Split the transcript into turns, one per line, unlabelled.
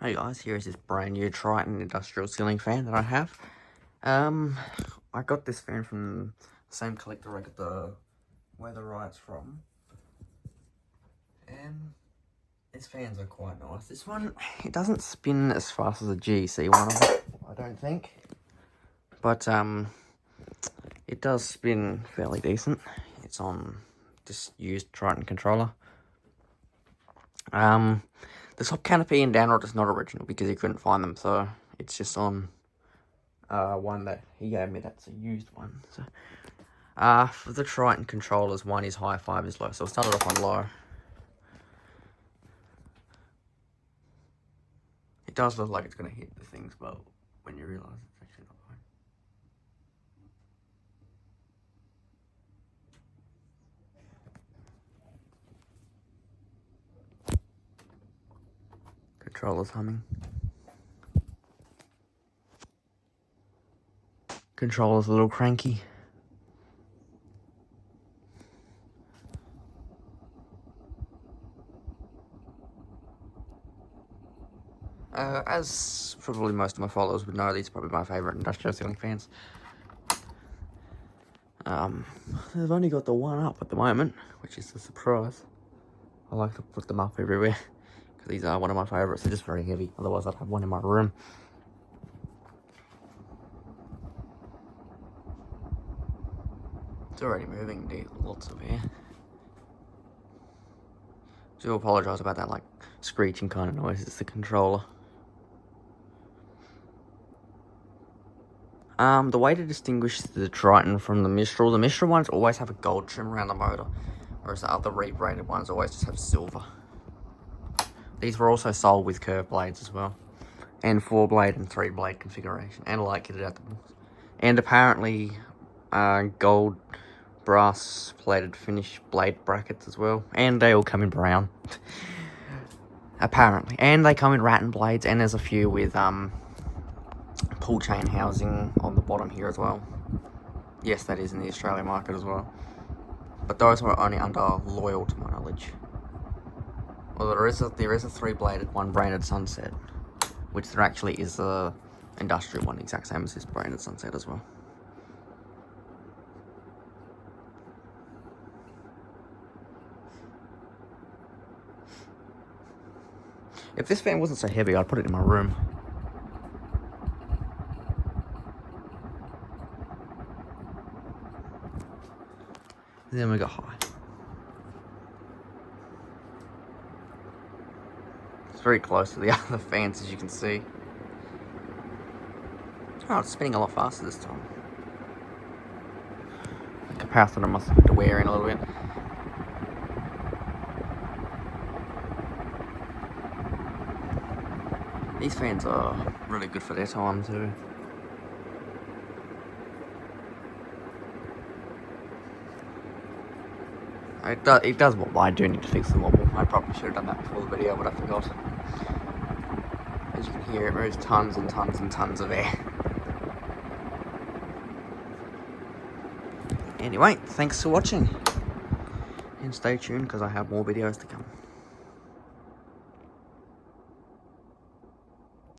Hey guys, here is this brand new Triton industrial ceiling fan that I have. I got this fan from the same collector I got the weather rights from. And these fans are quite nice. This one, it doesn't spin as fast as a GC one, I don't think. But it does spin fairly decent. It's on this used Triton controller. The top canopy and downrod is not original because he couldn't find them, so it's just on one that he gave me. That's a used one. So for the Triton controllers, one is high, 5 is low. So I'll start it off on low. It does look like it's going to hit the things, but when you realise it's actually not going. Controller's humming. Controller's a little cranky. As probably most of my followers would know, these are probably my favourite industrial ceiling fans. They've only got the one up at the moment, which is a surprise. I like to put them up everywhere, because these are one of my favourites. They're just very heavy, otherwise I'd have one in my room. It's already moving, lots of air. Do apologise about that, like, screeching kind of noise. It's the controller. The way to distinguish the Triton from the Mistral ones always have a gold trim around the motor, whereas the other rebraided ones always just have silver. These were also sold with curved blades as well, and 4-blade and 3-blade configuration, and light kitted out the box. And apparently, gold brass plated finish blade brackets as well, and they all come in brown. Apparently, and they come in rattan blades, and there's a few with pull chain housing on the bottom here as well. Yes, that is in the Australian market as well, but those were only under Loyal to my knowledge. Although there is a 3-bladed one branded Sunset, which there actually is a industrial one, exact same as this branded Sunset as well. If this fan wasn't so heavy, I'd put it in my room. Then we got high. It's very close to the other fans, as you can see. Oh, it's spinning a lot faster this time. The capacitor must have to wear in a little bit. These fans are really good for their time too. It does wobble. I do need to fix the wobble. I probably should have done that before the video, but I forgot. As you can hear, it moves tons and tons and tons of air. Anyway, thanks for watching. And stay tuned because I have more videos to come.